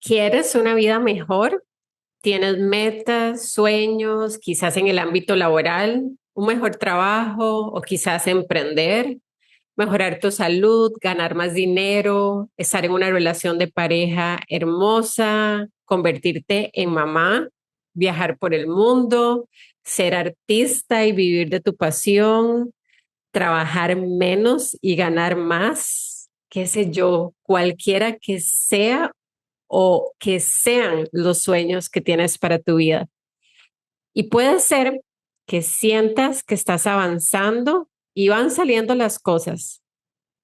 ¿Quieres una vida mejor? ¿Tienes metas, sueños, quizás en el ámbito laboral, un mejor trabajo o quizás emprender, mejorar tu salud, ganar más dinero, estar en una relación de pareja hermosa, convertirte en mamá, viajar por el mundo, ser artista y vivir de tu pasión, trabajar menos y ganar más, qué sé yo, cualquiera que sea o que sean los sueños que tienes para tu vida? Y puede ser que sientas que estás avanzando y van saliendo las cosas,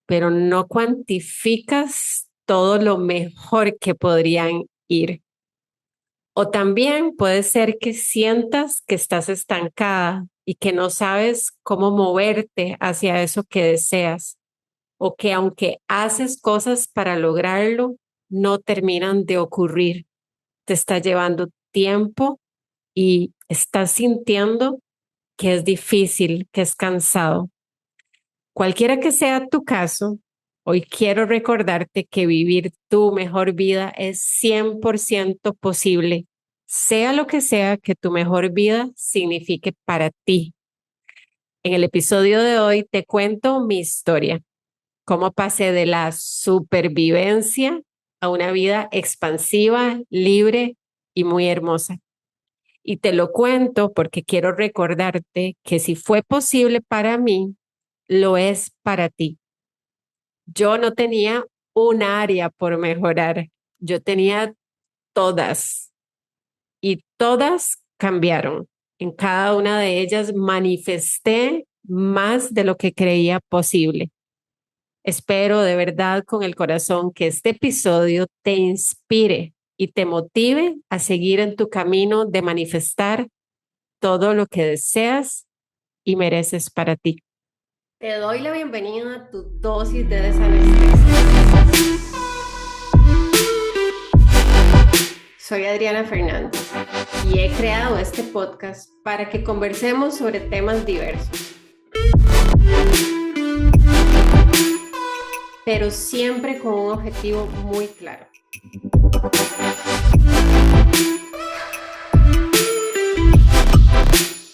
pero no cuantificas todo lo mejor que podrían ir. O también puede ser que sientas que estás estancada y que no sabes cómo moverte hacia eso que deseas, o que aunque haces cosas para lograrlo, no terminan de ocurrir. Te está llevando tiempo y estás sintiendo que es difícil, que es cansado. Cualquiera que sea tu caso, hoy quiero recordarte que vivir tu mejor vida es 100% posible, sea lo que sea que tu mejor vida signifique para ti. En el episodio de hoy te cuento mi historia, cómo pasé de la supervivencia a una vida expansiva, libre y muy hermosa. Y te lo cuento porque quiero recordarte que si fue posible para mí, lo es para ti. Yo no tenía un área por mejorar, yo tenía todas y todas cambiaron. En cada una de ellas manifesté más de lo que creía posible. Espero de verdad con el corazón que este episodio te inspire y te motive a seguir en tu camino de manifestar todo lo que deseas y mereces para ti. Te doy la bienvenida a tu dosis de desanestesia. Soy Adriana Fernández y he creado este podcast para que conversemos sobre temas diversos, pero siempre con un objetivo muy claro.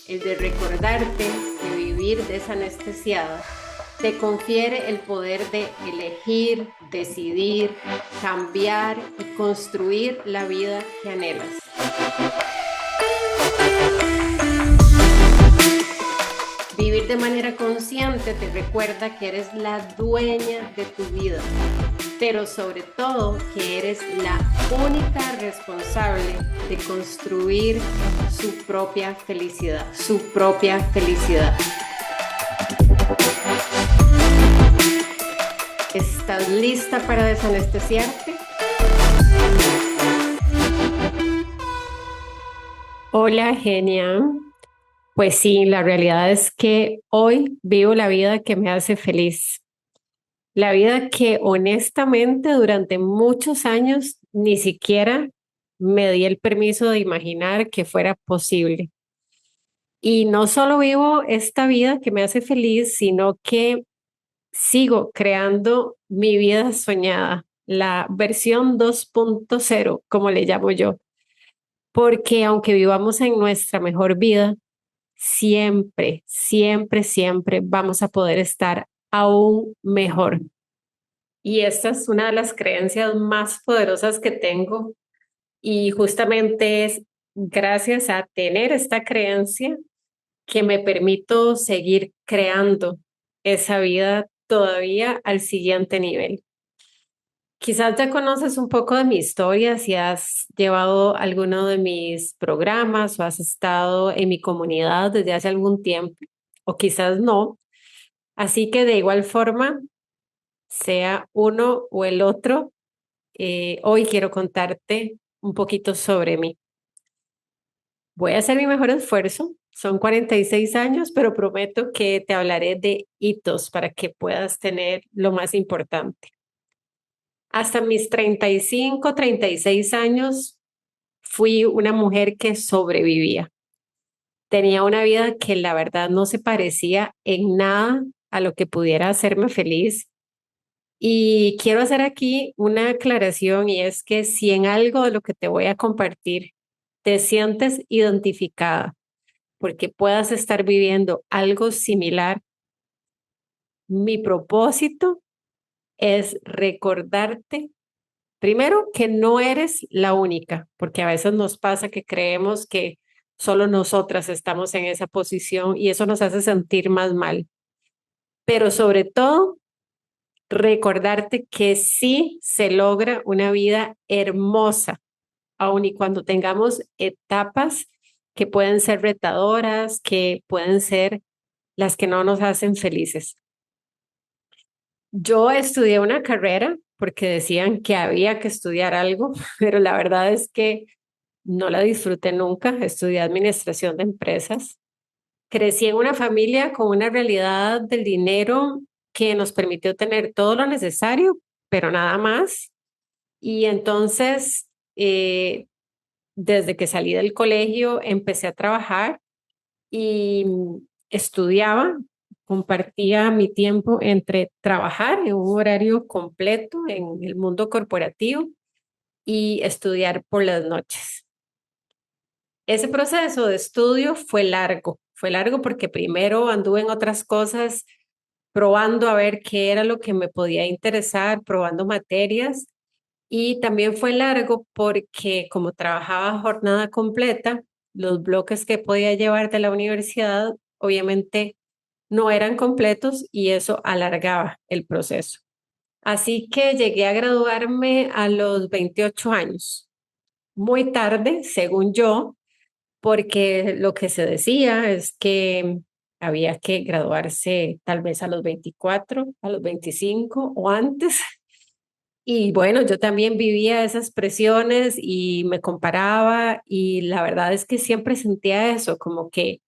El de recordarte que vivir desanestesiada te confiere el poder de elegir, decidir, cambiar y construir la vida que anhelas. Vivir de manera consciente te recuerda que eres la dueña de tu vida, pero sobre todo que eres la única responsable de construir su propia felicidad, su propia felicidad. ¿Estás lista para desanestesiarte? Hola, genia. Pues sí, la realidad es que hoy vivo la vida que me hace feliz. La vida que honestamente durante muchos años ni siquiera me di el permiso de imaginar que fuera posible. Y no solo vivo esta vida que me hace feliz, sino que sigo creando mi vida soñada, la versión 2.0, como le llamo yo, porque aunque vivamos en nuestra mejor vida, siempre, siempre, siempre vamos a poder estar aún mejor. Y esta es una de las creencias más poderosas que tengo y justamente es gracias a tener esta creencia que me permito seguir creando esa vida todavía al siguiente nivel. Quizás ya conoces un poco de mi historia si has llevado alguno de mis programas o has estado en mi comunidad desde hace algún tiempo, o quizás no. Así que de igual forma, sea uno o el otro, hoy quiero contarte un poquito sobre mí. Voy a hacer mi mejor esfuerzo. Son 46 años, pero prometo que te hablaré de hitos para que puedas tener lo más importante. Hasta mis 35, 36 años fui una mujer que sobrevivía. Tenía una vida que la verdad no se parecía en nada a lo que pudiera hacerme feliz. Y quiero hacer aquí una aclaración y es que si en algo de lo que te voy a compartir te sientes identificada porque puedas estar viviendo algo similar, mi propósito es recordarte, primero, que no eres la única, porque a veces nos pasa que creemos que solo nosotras estamos en esa posición y eso nos hace sentir más mal. Pero sobre todo, recordarte que sí se logra una vida hermosa, aun y cuando tengamos etapas que pueden ser retadoras, que pueden ser las que no nos hacen felices. Yo estudié una carrera porque decían que había que estudiar algo, pero la verdad es que no la disfruté nunca. Estudié administración de empresas. Crecí en una familia con una realidad del dinero que nos permitió tener todo lo necesario, pero nada más. Y entonces, desde que salí del colegio, empecé a trabajar y estudiaba, compartía mi tiempo entre trabajar en un horario completo en el mundo corporativo y estudiar por las noches. Ese proceso de estudio fue largo porque primero anduve en otras cosas, probando a ver qué era lo que me podía interesar, probando materias. Y también fue largo porque como trabajaba jornada completa, los bloques que podía llevar de la universidad obviamente no eran completos y eso alargaba el proceso. Así que llegué a graduarme a los 28 años, muy tarde, según yo, porque lo que se decía es que había que graduarse tal vez a los 24, a los 25 o antes. Y bueno, yo también vivía esas presiones y me comparaba y la verdad es que siempre sentía eso, como que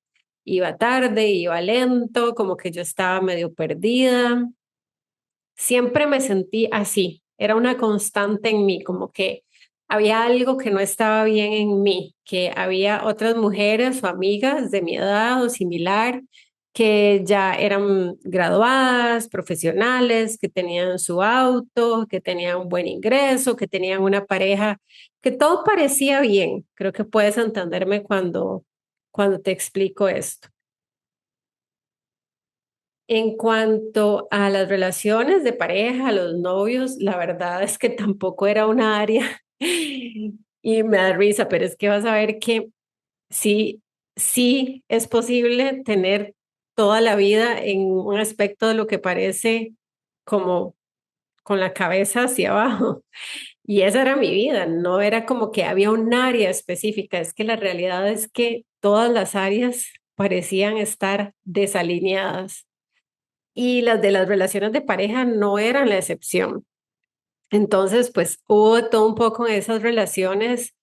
iba tarde, iba lento, como que yo estaba medio perdida. Siempre me sentí así, era una constante en mí, como que había algo que no estaba bien en mí, que había otras mujeres o amigas de mi edad o similar que ya eran graduadas, profesionales, que tenían su auto, que tenían un buen ingreso, que tenían una pareja, que todo parecía bien. Creo que puedes entenderme cuando te explico esto. En cuanto a las relaciones de pareja, los novios, la verdad es que tampoco era una área y me da risa, pero es que vas a ver que sí, sí es posible tener toda la vida en un aspecto de lo que parece como con la cabeza hacia abajo. Y esa era mi vida, no era como que había un área específica, es que la realidad es que todas las áreas parecían estar desalineadas y las de las relaciones de pareja no eran la excepción. Entonces, pues hubo todo un poco en esas relaciones,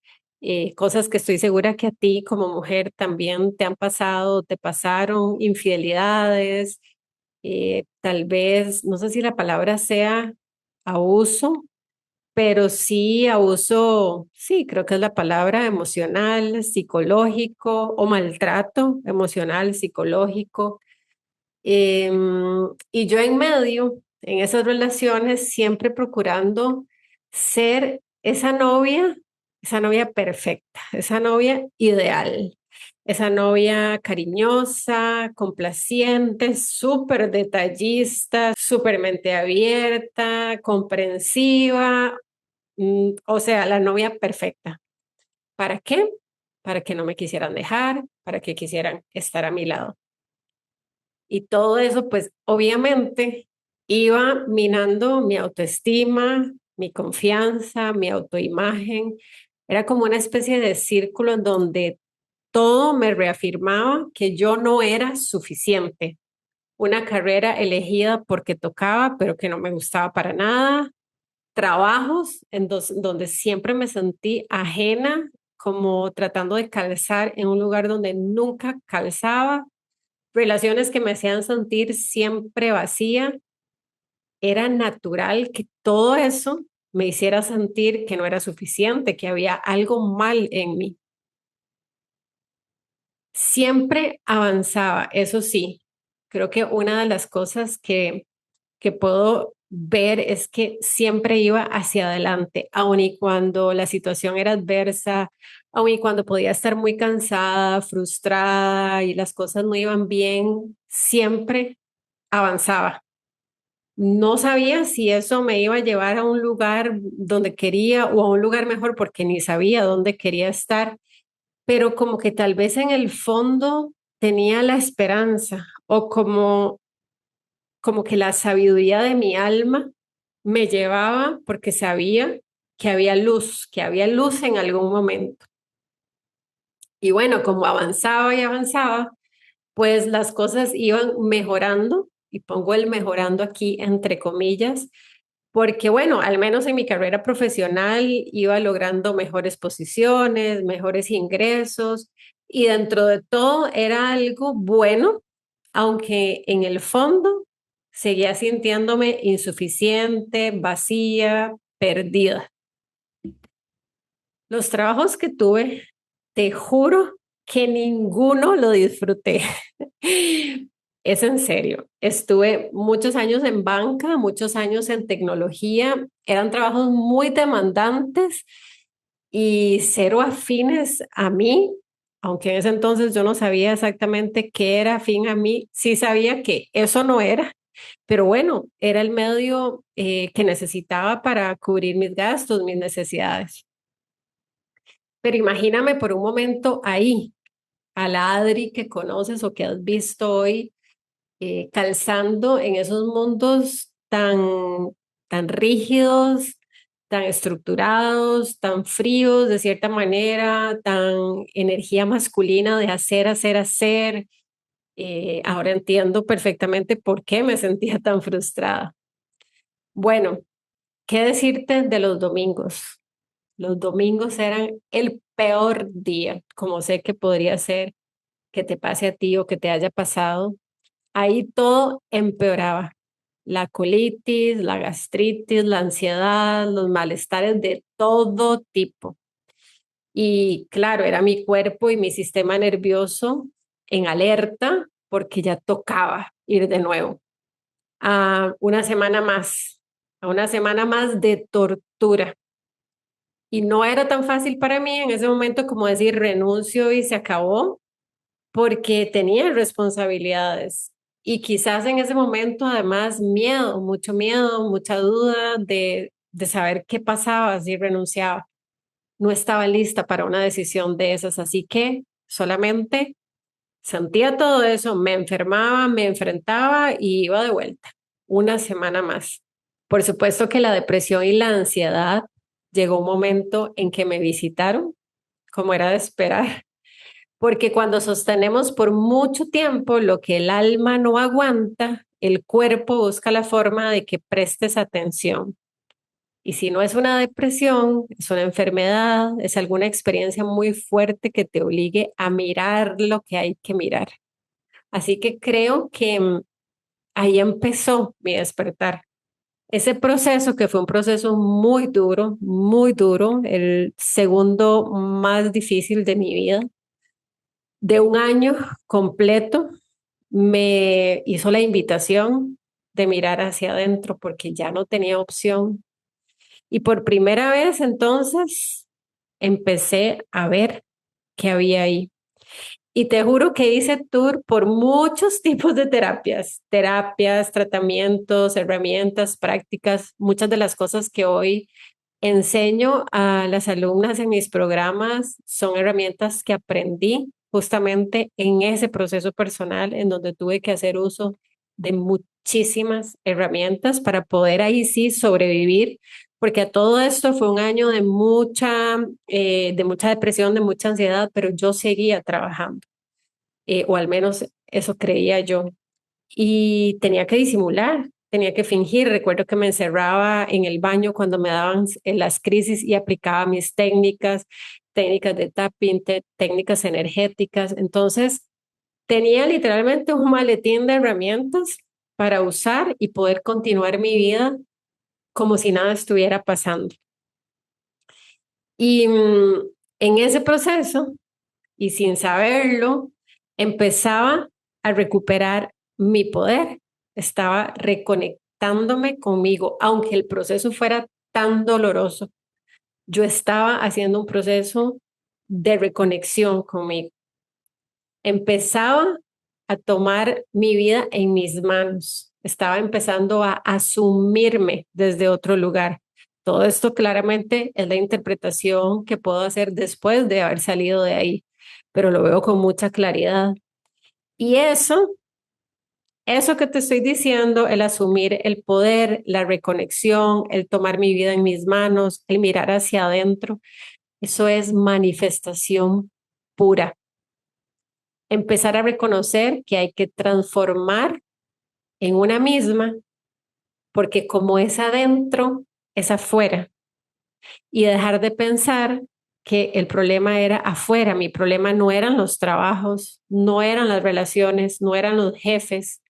cosas que estoy segura que a ti como mujer también te han pasado, te pasaron, infidelidades, tal vez, no sé si la palabra sea abuso, pero sí abuso, sí, creo que es la palabra emocional, psicológico o maltrato emocional, psicológico. Y yo en medio, en esas relaciones, siempre procurando ser esa novia perfecta, esa novia ideal, esa novia cariñosa, complaciente, súper detallista, súper mente abierta, comprensiva, o sea, la novia perfecta. ¿Para qué? Para que no me quisieran dejar, para que quisieran estar a mi lado. Y todo eso, pues obviamente iba minando mi autoestima, mi confianza, mi autoimagen. Era como una especie de círculo en donde todo me reafirmaba que yo no era suficiente. Una carrera elegida porque tocaba, pero que no me gustaba para nada. Trabajos donde siempre me sentí ajena, como tratando de calzar en un lugar donde nunca calzaba, relaciones que me hacían sentir siempre vacía. Era natural que todo eso me hiciera sentir que no era suficiente, que había algo mal en mí. Siempre avanzaba, eso sí. Creo que una de las cosas que puedo ver es que siempre iba hacia adelante, aun y cuando la situación era adversa, aun y cuando podía estar muy cansada, frustrada y las cosas no iban bien, siempre avanzaba. No sabía si eso me iba a llevar a un lugar donde quería o a un lugar mejor porque ni sabía dónde quería estar, pero como que tal vez en el fondo tenía la esperanza o como que la sabiduría de mi alma me llevaba porque sabía que había luz en algún momento. Y bueno, como avanzaba y avanzaba, pues las cosas iban mejorando, y pongo el mejorando aquí entre comillas, porque bueno, al menos en mi carrera profesional iba logrando mejores posiciones, mejores ingresos, y dentro de todo era algo bueno, aunque en el fondo seguía sintiéndome insuficiente, vacía, perdida. Los trabajos que tuve, te juro que ninguno lo disfruté. Es en serio. Estuve muchos años en banca, muchos años en tecnología. Eran trabajos muy demandantes y cero afines a mí, aunque en ese entonces yo no sabía exactamente qué era afín a mí. Sí sabía que eso no era, pero bueno, era el medio que necesitaba para cubrir mis gastos, mis necesidades. Pero imagíname por un momento ahí, a la Adri que conoces o que has visto hoy, calzando en esos mundos tan rígidos, tan estructurados, tan fríos de cierta manera, tan energía masculina de hacer, hacer, hacer. Ahora entiendo perfectamente por qué me sentía tan frustrada. Bueno, ¿qué decirte de los domingos? Los domingos eran el peor día, como sé que podría ser que te pase a ti o que te haya pasado. Ahí todo empeoraba. La colitis, la gastritis, la ansiedad, los malestares de todo tipo. Y claro, era mi cuerpo y mi sistema nervioso en alerta porque ya tocaba ir de nuevo a una semana más, a una semana más de tortura. Y no era tan fácil para mí en ese momento como decir renuncio y se acabó, porque tenía responsabilidades. Y quizás en ese momento además miedo, mucha duda de saber qué pasaba si renunciaba. No estaba lista para una decisión de esas, así que solamente sentía todo eso, me enfermaba, me enfrentaba y iba de vuelta, una semana más. Por supuesto que la depresión y la ansiedad llegó un momento en que me visitaron, como era de esperar, porque cuando sostenemos por mucho tiempo lo que el alma no aguanta, el cuerpo busca la forma de que prestes atención. Y si no es una depresión, es una enfermedad, es alguna experiencia muy fuerte que te obligue a mirar lo que hay que mirar. Así que creo que ahí empezó mi despertar. Ese proceso que fue un proceso muy duro, el segundo más difícil de mi vida, de un año completo, me hizo la invitación de mirar hacia adentro porque ya no tenía opción. Y por primera vez entonces empecé a ver qué había ahí. Y te juro que hice tour por muchos tipos de terapias, tratamientos, herramientas, prácticas, muchas de las cosas que hoy enseño a las alumnas en mis programas son herramientas que aprendí justamente en ese proceso personal en donde tuve que hacer uso de muchísimas herramientas para poder ahí sí sobrevivir, porque a todo esto fue un año de mucha depresión, de mucha ansiedad, pero yo seguía trabajando, o al menos eso creía yo y tenía que disimular, tenía que fingir. Recuerdo que me encerraba en el baño cuando me daban las crisis y aplicaba mis técnicas de tapping, técnicas energéticas. Entonces, tenía literalmente un maletín de herramientas para usar y poder continuar mi vida como si nada estuviera pasando. Y en ese proceso, y sin saberlo, empezaba a recuperar mi poder. Estaba reconectando conectándome conmigo, aunque el proceso fuera tan doloroso. Yo estaba haciendo un proceso de reconexión conmigo. Empezaba a tomar mi vida en mis manos. Estaba empezando a asumirme desde otro lugar. Todo esto claramente es la interpretación que puedo hacer después de haber salido de ahí, pero lo veo con mucha claridad. Y eso que te estoy diciendo, el asumir el poder, la reconexión, el tomar mi vida en mis manos, el mirar hacia adentro, eso es manifestación pura. Empezar a reconocer que hay que transformar en una misma, porque como es adentro, es afuera. Y dejar de pensar que el problema era afuera. Mi problema no eran los trabajos, no eran las relaciones, no eran los jefes,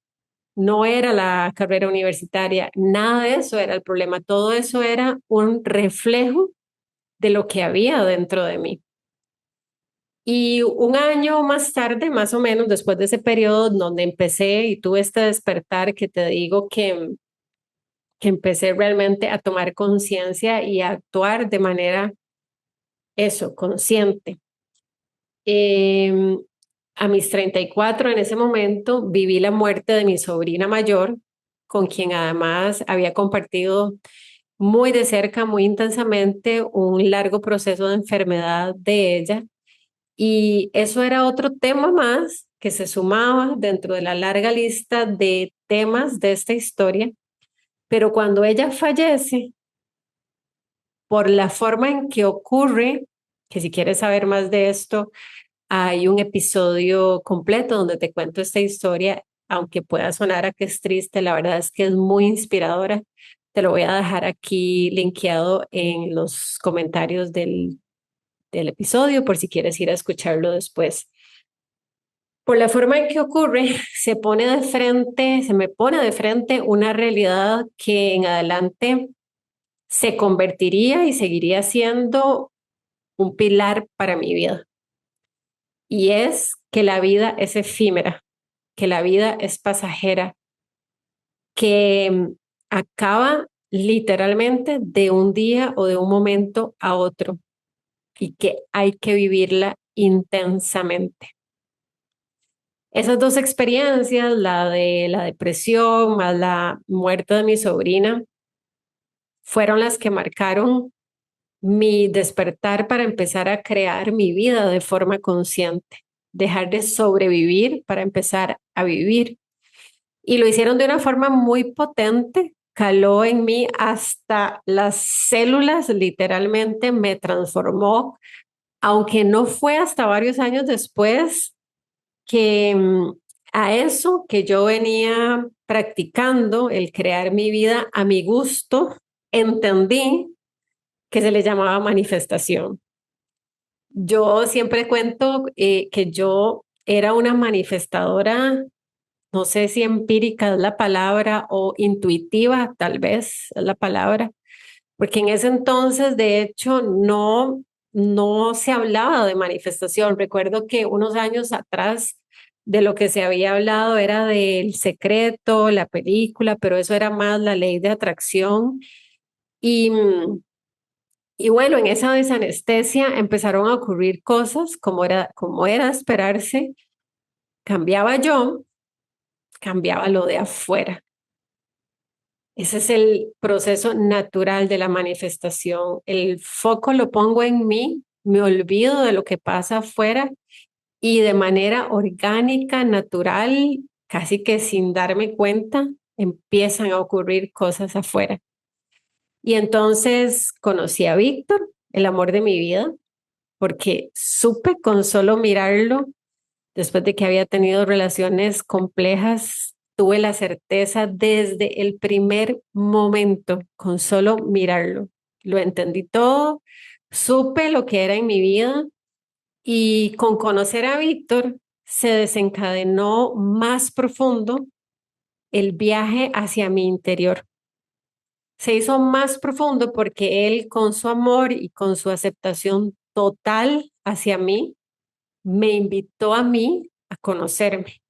no era la carrera universitaria, nada de eso era el problema. Todo eso era un reflejo de lo que había dentro de mí. Y un año más tarde, más o menos, después de ese periodo donde empecé y tuve este despertar que te digo que empecé realmente a tomar conciencia y a actuar de manera, eso, consciente. Eh, a mis 34 en ese momento viví la muerte de mi sobrina mayor, con quien además había compartido muy de cerca, muy intensamente, un largo proceso de enfermedad de ella. Y eso era otro tema más que se sumaba dentro de la larga lista de temas de esta historia. Pero cuando ella fallece, por la forma en que ocurre, que si quieres saber más de esto, hay un episodio completo donde te cuento esta historia, aunque pueda sonar a que es triste, la verdad es que es muy inspiradora. Te lo voy a dejar aquí linkeado en los comentarios del episodio por si quieres ir a escucharlo después. Por la forma en que ocurre, se me pone de frente una realidad que en adelante se convertiría y seguiría siendo un pilar para mi vida. Y es que la vida es efímera, que la vida es pasajera, que acaba literalmente de un día o de un momento a otro y que hay que vivirla intensamente. Esas dos experiencias, la de la depresión más la muerte de mi sobrina, fueron las que marcaron mi despertar para empezar a crear mi vida de forma consciente, dejar de sobrevivir para empezar a vivir. Y lo hicieron de una forma muy potente, caló en mí hasta las células, literalmente me transformó, aunque no fue hasta varios años después que a eso que yo venía practicando, el crear mi vida a mi gusto, entendí que se le llamaba manifestación. Yo siempre cuento que yo era una manifestadora, no sé si empírica es la palabra o intuitiva, tal vez es la palabra, porque en ese entonces, de hecho, no se hablaba de manifestación. Recuerdo que unos años atrás de lo que se había hablado era del secreto, la película, pero eso era más la ley de atracción. Y, y bueno, en esa desanestesia empezaron a ocurrir cosas como era de esperarse. Cambiaba yo, cambiaba lo de afuera. Ese es el proceso natural de la manifestación. El foco lo pongo en mí, me olvido de lo que pasa afuera y de manera orgánica, natural, casi que sin darme cuenta, empiezan a ocurrir cosas afuera. Y entonces conocí a Víctor, el amor de mi vida, porque supe con solo mirarlo, después de que había tenido relaciones complejas, tuve la certeza desde el primer momento, con solo mirarlo. Lo entendí todo, supe lo que era en mi vida y con conocer a Víctor se desencadenó más profundo el viaje hacia mi interior. Se hizo más profundo porque él con su amor y con su aceptación total hacia mí, me invitó a mí a conocerme.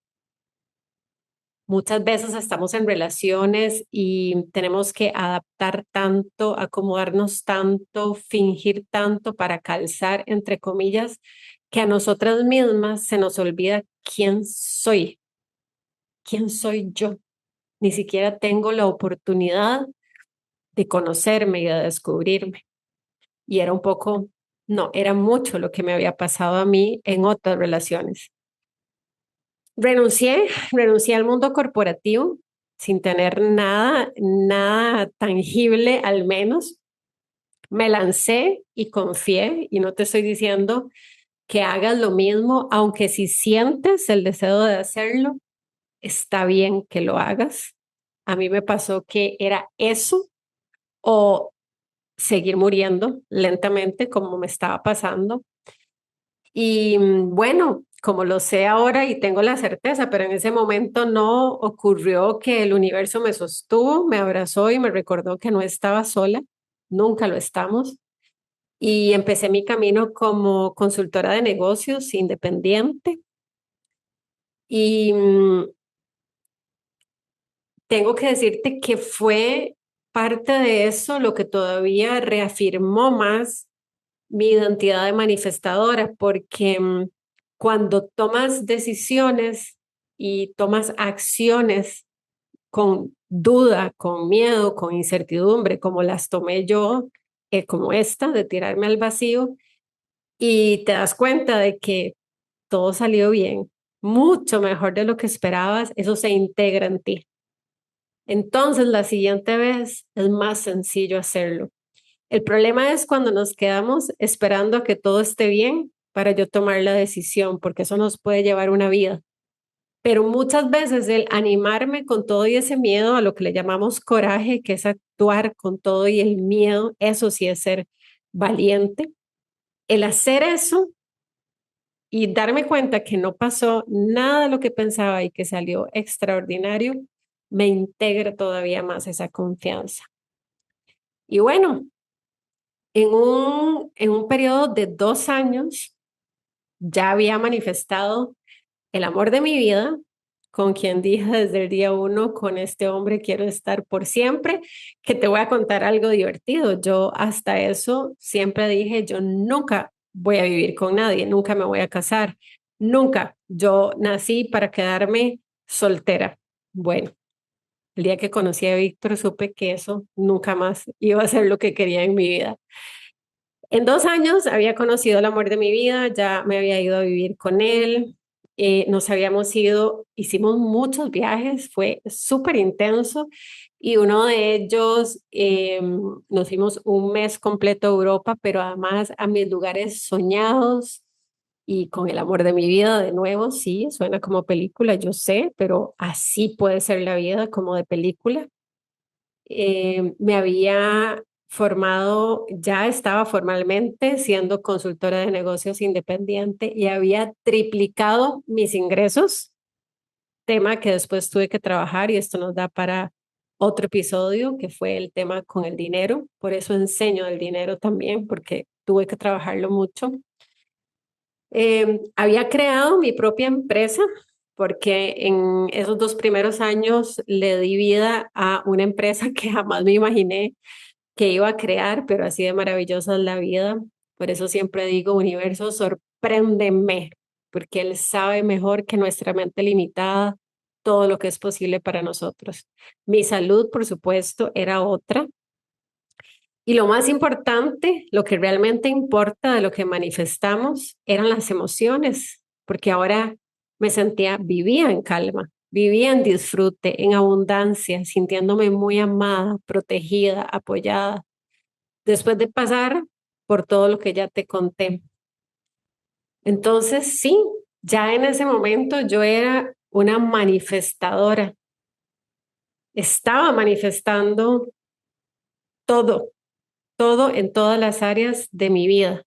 Muchas veces estamos en relaciones y tenemos que adaptar tanto, acomodarnos tanto, fingir tanto para calzar, entre comillas, que a nosotras mismas se nos olvida quién soy yo. Ni siquiera tengo la oportunidad de conocerme y de descubrirme. Y era un poco, no, era mucho lo que me había pasado a mí en otras relaciones. Renuncié al mundo corporativo sin tener nada tangible al menos. Me lancé y confié y no te estoy diciendo que hagas lo mismo, aunque si sientes el deseo de hacerlo, está bien que lo hagas. A mí me pasó que era eso o seguir muriendo lentamente como me estaba pasando. Y bueno, como lo sé ahora y tengo la certeza, pero en ese momento no ocurrió que el universo me sostuvo, me abrazó y me recordó que no estaba sola, nunca lo estamos. Y empecé mi camino como consultora de negocios independiente. Y tengo que decirte que fue parte de eso lo que todavía reafirmó más mi identidad de manifestadora, porque cuando tomas decisiones y tomas acciones con duda, con miedo, con incertidumbre, como las tomé yo, como esta, de tirarme al vacío, y te das cuenta de que todo salió bien, mucho mejor de lo que esperabas, eso se integra en ti. Entonces, la siguiente vez es más sencillo hacerlo. El problema es cuando nos quedamos esperando a que todo esté bien para yo tomar la decisión, porque eso nos puede llevar una vida. Pero muchas veces el animarme con todo y ese miedo a lo que le llamamos coraje, que es actuar con todo y el miedo, eso sí es ser valiente. El hacer eso y darme cuenta que no pasó nada de lo que pensaba y que salió extraordinario, me integra todavía más esa confianza. Y bueno, en un periodo de 2 años ya había manifestado el amor de mi vida, con quien dije desde el día uno, con este hombre quiero estar por siempre, que te voy a contar algo divertido. Yo hasta eso siempre dije, yo nunca voy a vivir con nadie, nunca me voy a casar, nunca. Yo nací para quedarme soltera. Bueno, el día que conocí a Víctor supe que eso nunca más iba a ser lo que quería en mi vida. En 2 años había conocido el amor de mi vida, ya me había ido a vivir con él, nos habíamos ido, hicimos muchos viajes, fue súper intenso y uno de ellos nos fuimos un mes completo a Europa, pero además a mis lugares soñados y con el amor de mi vida de nuevo, sí, suena como película, yo sé, pero así puede ser la vida como de película. Me había formado, ya estaba formalmente siendo consultora de negocios independiente y había triplicado mis ingresos, tema que después tuve que trabajar y esto nos da para otro episodio que fue el tema con el dinero. Por eso enseño del dinero también, porque tuve que trabajarlo mucho. Había creado mi propia empresa porque en esos 2 primeros años le di vida a una empresa que jamás me imaginé que iba a crear, pero así de maravillosa es la vida. Por eso siempre digo, universo, sorpréndeme, porque Él sabe mejor que nuestra mente limitada todo lo que es posible para nosotros. Mi salud, por supuesto, era otra. Y lo más importante, lo que realmente importa de lo que manifestamos, eran las emociones, porque ahora me sentía, vivía en calma, vivía en disfrute, en abundancia, sintiéndome muy amada, protegida, apoyada después de pasar por todo lo que ya te conté. Entonces, sí, ya en ese momento yo era una manifestadora, estaba manifestando todo, todo en todas las áreas de mi vida.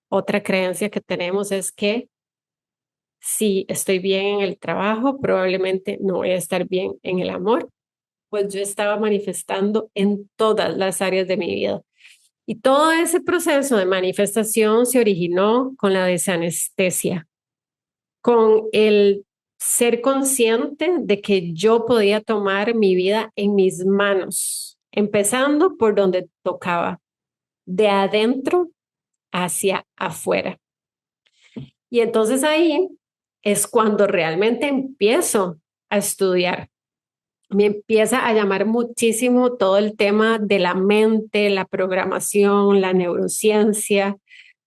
Otra creencia que tenemos es que si estoy bien en el trabajo, probablemente no voy a estar bien en el amor. Pues yo estaba manifestando en todas las áreas de mi vida. Y todo ese proceso de manifestación se originó con la desanestesia, con el ser consciente de que yo podía tomar mi vida en mis manos, empezando por donde tocaba, de adentro hacia afuera. Y entonces ahí es cuando realmente empiezo a estudiar. Me empieza a llamar muchísimo todo el tema de la mente, la programación, la neurociencia,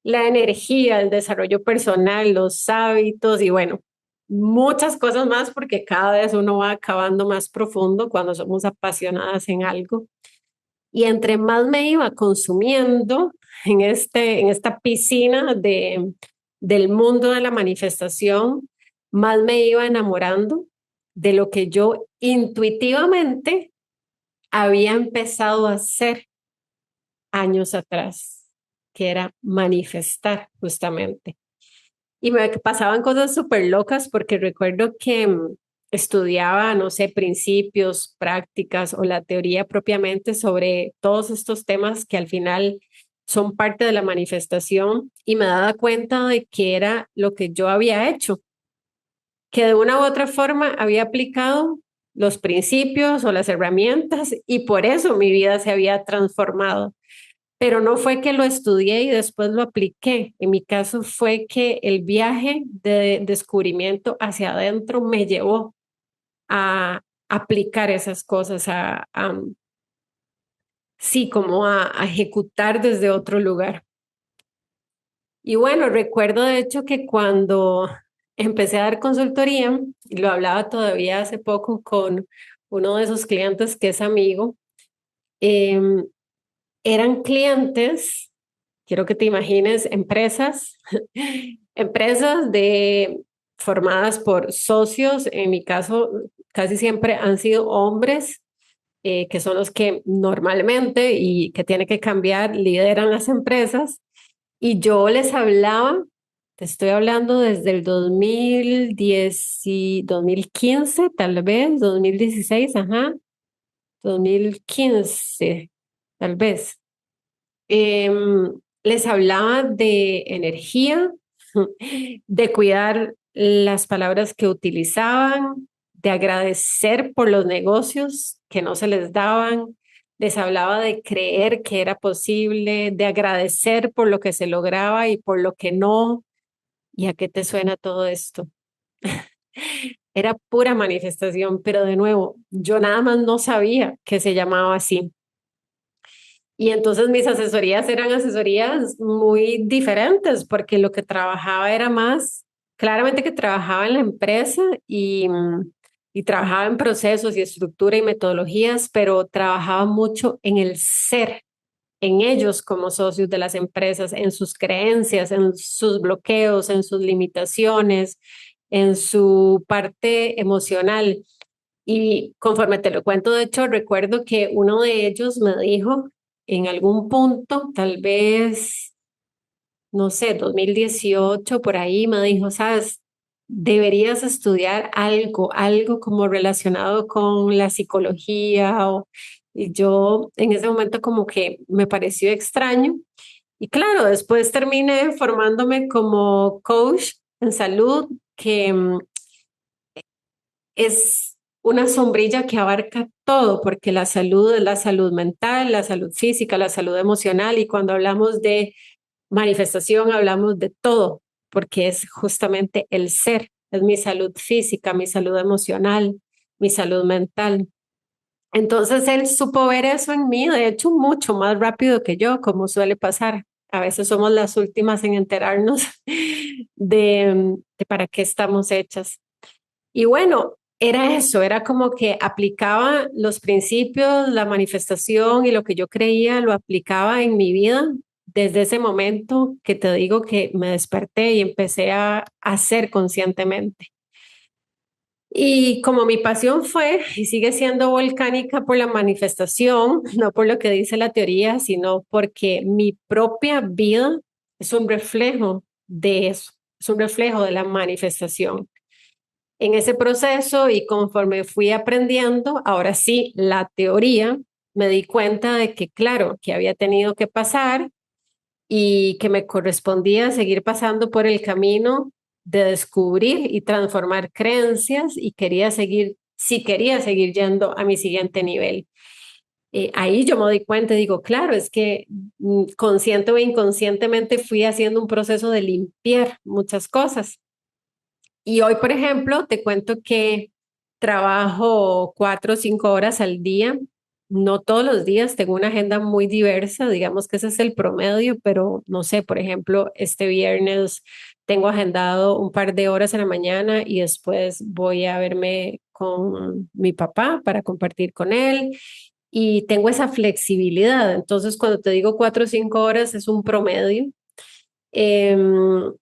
la energía, el desarrollo personal, los hábitos y bueno, muchas cosas más porque cada vez uno va acabando más profundo cuando somos apasionadas en algo. Y entre más me iba consumiendo en esta piscina del mundo de la manifestación, más me iba enamorando de lo que yo intuitivamente había empezado a hacer años atrás, que era manifestar justamente. Y me pasaban cosas súper locas porque recuerdo que estudiaba, no sé, principios, prácticas o la teoría propiamente sobre todos estos temas que al final son parte de la manifestación y me daba cuenta de que era lo que yo había hecho, que de una u otra forma había aplicado los principios o las herramientas y por eso mi vida se había transformado. Pero no fue que lo estudié y después lo apliqué. En mi caso fue que el viaje de descubrimiento hacia adentro me llevó a aplicar esas cosas, sí, como a ejecutar desde otro lugar. Y bueno, recuerdo de hecho que cuando empecé a dar consultoría, y lo hablaba todavía hace poco con uno de esos clientes que es amigo, em, eran clientes, quiero que te imagines, empresas, empresas formadas por socios, en mi caso casi siempre han sido hombres, que son los que normalmente y que tiene que cambiar, lideran las empresas. Y yo les hablaba, te estoy hablando desde el 2010 y 2015, tal vez, 2016, ajá, 2015, tal vez. Les hablaba de energía, de cuidar las palabras que utilizaban, de agradecer por los negocios que no se les daban. Les hablaba de creer que era posible, de agradecer por lo que se lograba y por lo que no. ¿Y a qué te suena todo esto? Era pura manifestación, pero de nuevo, yo nada más no sabía que se llamaba así. Y entonces mis asesorías eran asesorías muy diferentes porque lo que trabajaba era más, claramente que trabajaba en la empresa y trabajaba en procesos y estructura y metodologías, pero trabajaba mucho en el ser, en ellos como socios de las empresas, en sus creencias, en sus bloqueos, en sus limitaciones, en su parte emocional. Y conforme te lo cuento, de hecho, recuerdo que uno de ellos me dijo en algún punto, tal vez, no sé, 2018, por ahí, me dijo, sabes, deberías estudiar algo, algo como relacionado con la psicología. Y yo en ese momento como que me pareció extraño. Y claro, después terminé formándome como coach en salud, que es una sombrilla que abarca todo, porque la salud es la salud mental, la salud física, la salud emocional, y cuando hablamos de manifestación hablamos de todo, porque es justamente el ser, es mi salud física, mi salud emocional, mi salud mental. Entonces él supo ver eso en mí, de hecho, mucho más rápido que yo, como suele pasar. A veces somos las últimas en enterarnos de para qué estamos hechas. Y bueno, era eso, era como que aplicaba los principios, la manifestación y lo que yo creía, lo aplicaba en mi vida desde ese momento que te digo que me desperté y empecé a hacer conscientemente. Y como mi pasión fue y sigue siendo volcánica por la manifestación, no por lo que dice la teoría, sino porque mi propia vida es un reflejo de eso, es un reflejo de la manifestación. En ese proceso y conforme fui aprendiendo, ahora sí, la teoría, me di cuenta de que, claro, que había tenido que pasar y que me correspondía seguir pasando por el camino de descubrir y transformar creencias y quería seguir, si quería seguir yendo a mi siguiente nivel. Ahí yo me doy cuenta y digo, claro, es que consciente o inconscientemente fui haciendo un proceso de limpiar muchas cosas. Y hoy, por ejemplo, te cuento que trabajo 4 o 5 horas al día. No todos los días, tengo una agenda muy diversa, digamos que ese es el promedio, pero no sé, por ejemplo, este viernes tengo agendado un par de horas en la mañana y después voy a verme con mi papá para compartir con él y tengo esa flexibilidad. Entonces, cuando te digo 4 o 5 horas es un promedio. Em,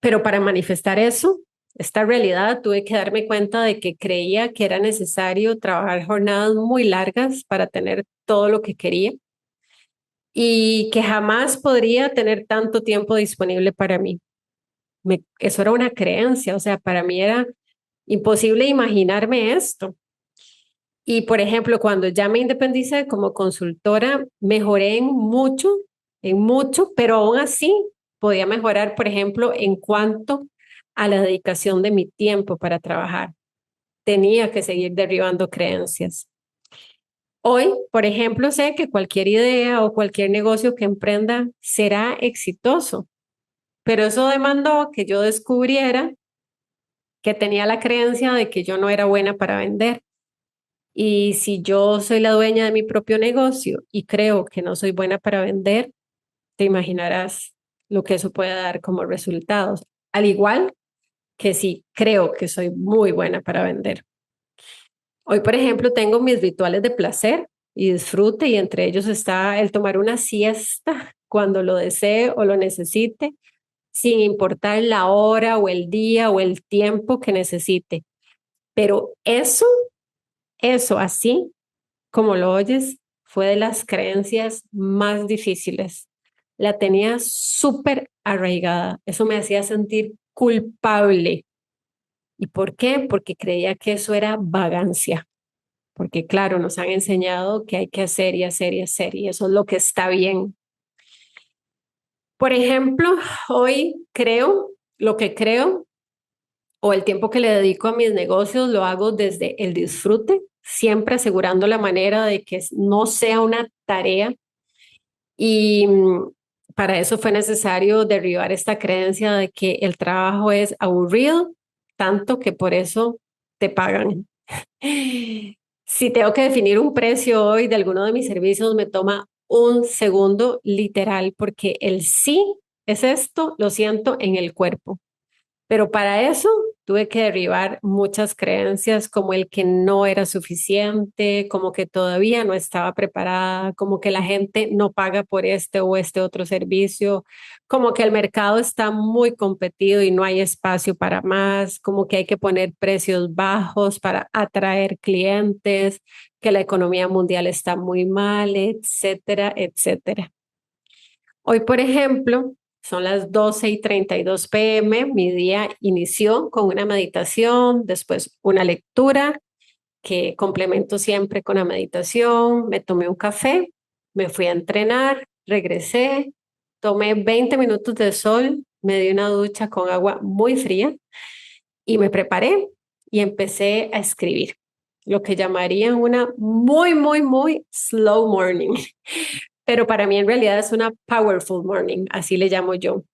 pero para manifestar eso, esta realidad, tuve que darme cuenta de que creía que era necesario trabajar jornadas muy largas para tener todo lo que quería y que jamás podría tener tanto tiempo disponible para mí. Eso era una creencia, o sea, para mí era imposible imaginarme esto. Y por ejemplo, cuando ya me independicé como consultora, mejoré en mucho, pero aún así podía mejorar, por ejemplo, en cuanto a la dedicación de mi tiempo para trabajar. Tenía que seguir derribando creencias. Hoy, por ejemplo, sé que cualquier idea o cualquier negocio que emprenda será exitoso, pero eso demandó que yo descubriera que tenía la creencia de que yo no era buena para vender. Y si yo soy la dueña de mi propio negocio y creo que no soy buena para vender, te imaginarás lo que eso puede dar como resultados. Al igual que si creo que soy muy buena para vender. Hoy, por ejemplo, tengo mis rituales de placer y disfrute y entre ellos está el tomar una siesta cuando lo desee o lo necesite, sin importar la hora o el día o el tiempo que necesite. Pero eso así como lo oyes, fue de las creencias más difíciles. La tenía súper arraigada. Eso me hacía sentir culpable. ¿Y por qué? Porque creía que eso era vagancia. Porque claro, nos han enseñado que hay que hacer y hacer y hacer, y eso es lo que está bien. Por ejemplo, hoy creo lo que creo o el tiempo que le dedico a mis negocios lo hago desde el disfrute, siempre asegurando la manera de que no sea una tarea. Y para eso fue necesario derribar esta creencia de que el trabajo es aburrido, tanto que por eso te pagan. Si tengo que definir un precio hoy de alguno de mis servicios, me toma un segundo literal, porque el sí es esto, lo siento en el cuerpo. Pero para eso tuve que derribar muchas creencias como el que no era suficiente, como que todavía no estaba preparada, como que la gente no paga por este o este otro servicio, como que el mercado está muy competido y no hay espacio para más, como que hay que poner precios bajos para atraer clientes, que la economía mundial está muy mal, etcétera, etcétera. Hoy, por ejemplo, son las 12:32 p.m. Mi día inició con una meditación, después una lectura que complemento siempre con la meditación. Me tomé un café, me fui a entrenar, regresé, tomé 20 minutos de sol, me di una ducha con agua muy fría y me preparé y empecé a escribir, lo que llamarían una muy slow morning. Pero para mí en realidad es una powerful morning, así le llamo yo.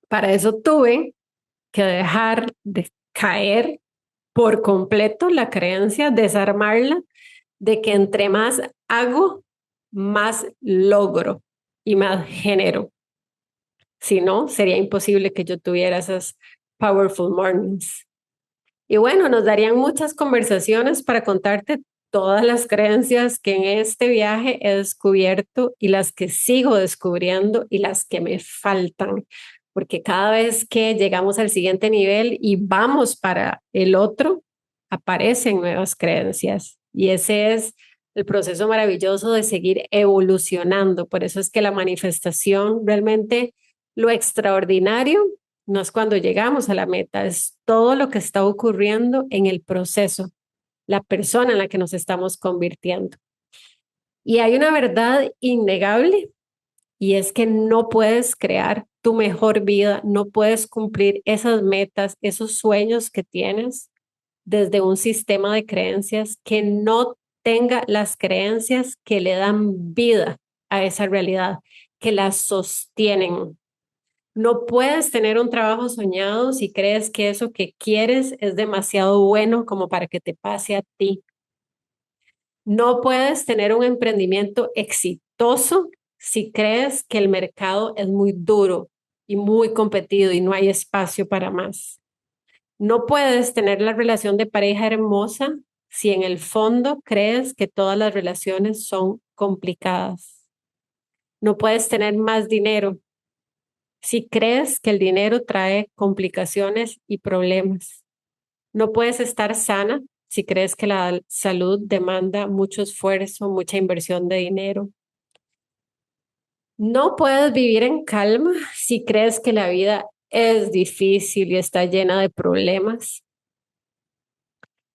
Para eso tuve que dejar de caer por completo la creencia, desarmarla, de que entre más hago, más logro y más genero. Si no, sería imposible que yo tuviera esas powerful mornings. Y bueno, nos darían muchas conversaciones para contarte todas las creencias que en este viaje he descubierto y las que sigo descubriendo y las que me faltan, porque cada vez que llegamos al siguiente nivel y vamos para el otro, aparecen nuevas creencias y ese es el proceso maravilloso de seguir evolucionando. Por eso es que la manifestación realmente lo extraordinario no es cuando llegamos a la meta, es todo lo que está ocurriendo en el proceso, la persona en la que nos estamos convirtiendo. Y hay una verdad innegable y es que no puedes crear tu mejor vida, no puedes cumplir esas metas, esos sueños que tienes desde un sistema de creencias que no tenga las creencias que le dan vida a esa realidad, que la sostienen. No puedes tener un trabajo soñado si crees que eso que quieres es demasiado bueno como para que te pase a ti. No puedes tener un emprendimiento exitoso si crees que el mercado es muy duro y muy competido y no hay espacio para más. No puedes tener la relación de pareja hermosa si en el fondo crees que todas las relaciones son complicadas. No puedes tener más dinero si crees que el dinero trae complicaciones y problemas. No puedes estar sana si crees que la salud demanda mucho esfuerzo, mucha inversión de dinero. No puedes vivir en calma si crees que la vida es difícil y está llena de problemas.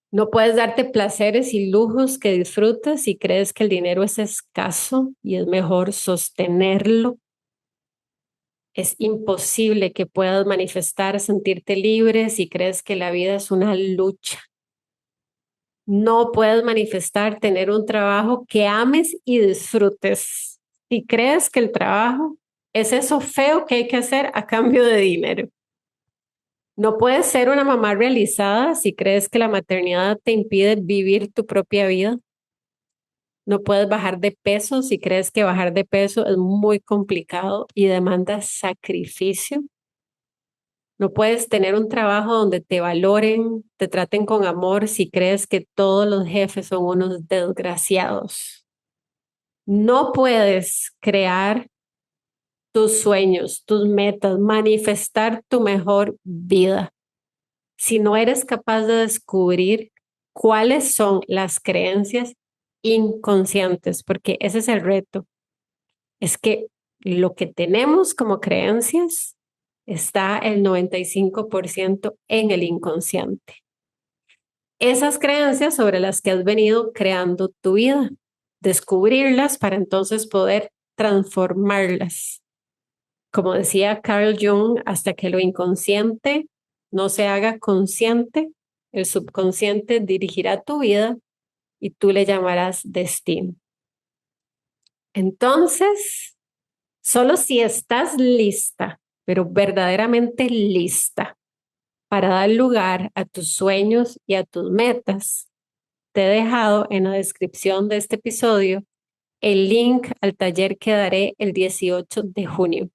No puedes darte placeres y lujos que disfrutas si crees que el dinero es escaso y es mejor sostenerlo. Es imposible que puedas manifestar, sentirte libre si crees que la vida es una lucha. No puedes manifestar tener un trabajo que ames y disfrutes si crees que el trabajo es eso feo que hay que hacer a cambio de dinero. No puedes ser una mamá realizada si crees que la maternidad te impide vivir tu propia vida. No puedes bajar de peso si crees que bajar de peso es muy complicado y demanda sacrificio. No puedes tener un trabajo donde te valoren, te traten con amor si crees que todos los jefes son unos desgraciados. No puedes crear tus sueños, tus metas, manifestar tu mejor vida si no eres capaz de descubrir cuáles son las creencias inconscientes, porque ese es el reto. Es que lo que tenemos como creencias está el 95% en el inconsciente. Esas creencias sobre las que has venido creando tu vida, descubrirlas para entonces poder transformarlas. Como decía Carl Jung, hasta que lo inconsciente no se haga consciente, el subconsciente dirigirá tu vida y tú le llamarás destino. Entonces, solo si estás lista, pero verdaderamente lista para dar lugar a tus sueños y a tus metas, te he dejado en la descripción de este episodio el link al taller que daré el 18 de junio.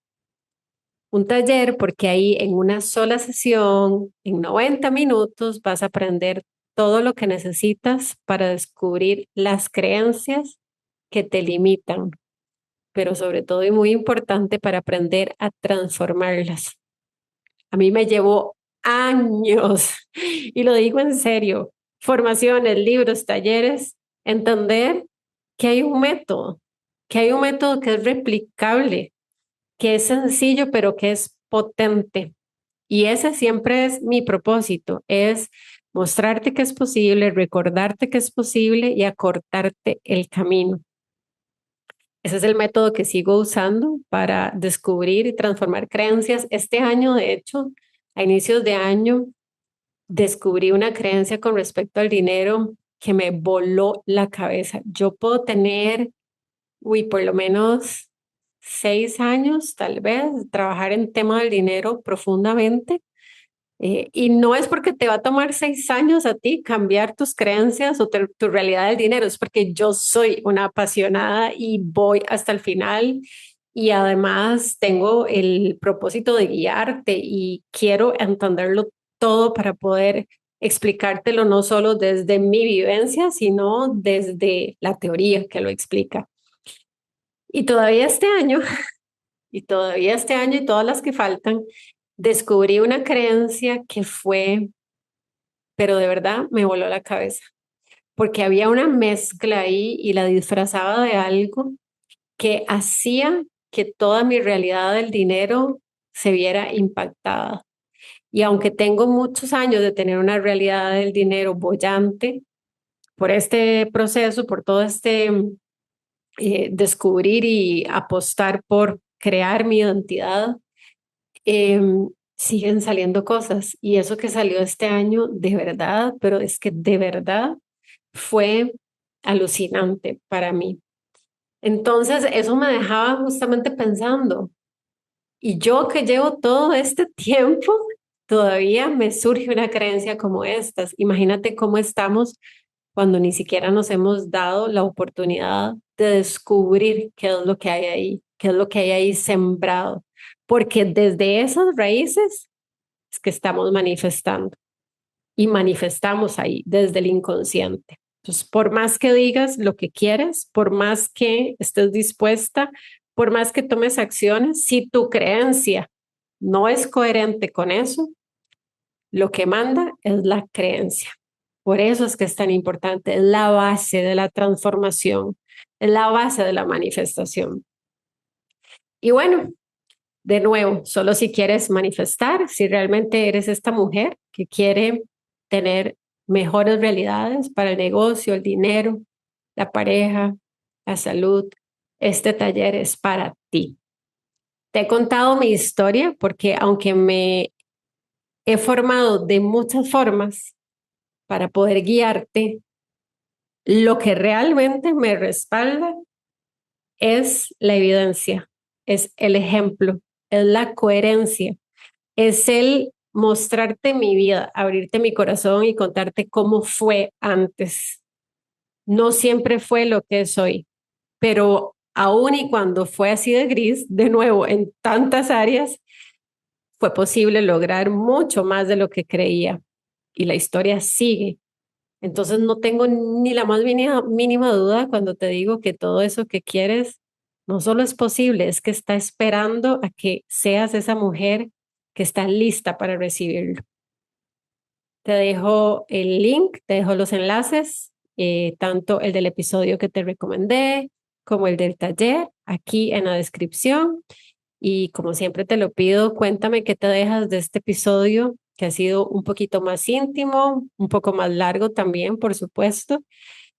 Un taller porque ahí en una sola sesión, en 90 minutos, vas a aprender todo lo que necesitas para descubrir las creencias que te limitan, pero sobre todo y muy importante para aprender a transformarlas. A mí me llevó años, y lo digo en serio, formaciones, libros, talleres, entender que hay un método, que hay un método que es replicable, que es sencillo, pero que es potente. Y ese siempre es mi propósito, es mostrarte que es posible, recordarte que es posible y acortarte el camino. Ese es el método que sigo usando para descubrir y transformar creencias. Este año, de hecho, a inicios de año, descubrí una creencia con respecto al dinero que me voló la cabeza. Yo puedo tener, por lo menos 6 años, tal vez, trabajar en tema del dinero profundamente. Y no es porque te va a tomar 6 años a ti cambiar tus creencias o tu realidad del dinero, es porque yo soy una apasionada y voy hasta el final y además tengo el propósito de guiarte y quiero entenderlo todo para poder explicártelo no solo desde mi vivencia, sino desde la teoría que lo explica. Y todavía este año, y todavía este año y todas las que faltan, descubrí una creencia que fue, pero de verdad me voló la cabeza, porque había una mezcla ahí y la disfrazaba de algo que hacía que toda mi realidad del dinero se viera impactada. Y aunque tengo muchos años de tener una realidad del dinero bollante, por este proceso, por todo este descubrir y apostar por crear mi identidad, siguen saliendo cosas y eso que salió este año de verdad, pero es que de verdad fue alucinante para mí. Entonces, eso me dejaba justamente pensando, y yo que llevo todo este tiempo, todavía me surge una creencia como estas. Imagínate cómo estamos cuando ni siquiera nos hemos dado la oportunidad de descubrir qué es lo que hay ahí, qué es lo que hay ahí sembrado, porque desde esas raíces es que estamos manifestando y manifestamos ahí desde el inconsciente. Entonces, por más que digas lo que quieres, por más que estés dispuesta, por más que tomes acciones, si tu creencia no es coherente con eso, lo que manda es la creencia. Por eso es que es tan importante, es la base de la transformación, es la base de la manifestación. Y bueno, de nuevo, solo si quieres manifestar, si realmente eres esta mujer que quiere tener mejores realidades para el negocio, el dinero, la pareja, la salud, este taller es para ti. Te he contado mi historia porque aunque me he formado de muchas formas para poder guiarte, lo que realmente me respalda es la evidencia, es el ejemplo, es la coherencia, es el mostrarte mi vida, abrirte mi corazón y contarte cómo fue antes. No siempre fue lo que soy, pero aún y cuando fue así de gris, de nuevo, en tantas áreas, fue posible lograr mucho más de lo que creía. Y la historia sigue. Entonces no tengo ni la más mínima duda cuando te digo que todo eso que quieres no solo es posible, es que está esperando a que seas esa mujer que está lista para recibirlo. Te dejo el link, te dejo los enlaces, tanto el del episodio que te recomendé como el del taller, aquí en la descripción. Y como siempre te lo pido, cuéntame qué te dejas de este episodio, que ha sido un poquito más íntimo, un poco más largo también, por supuesto.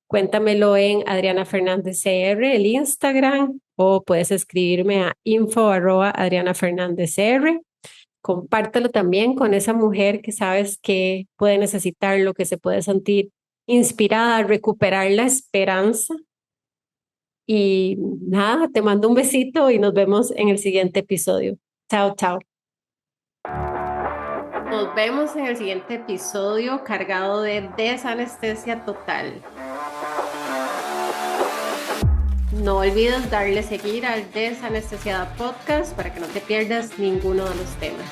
Cuéntamelo en Adriana Fernández CR, el Instagram, o puedes escribirme a info@adrianafernandezcr. Compártelo también con esa mujer que sabes que puede necesitarlo, que se puede sentir inspirada, recuperar la esperanza. Y nada, te mando un besito y nos vemos en el siguiente episodio. Chao, chao. Nos vemos en el siguiente episodio cargado de desanestesia total. No olvides darle seguir al Desanestesiada Podcast para que no te pierdas ninguno de los temas.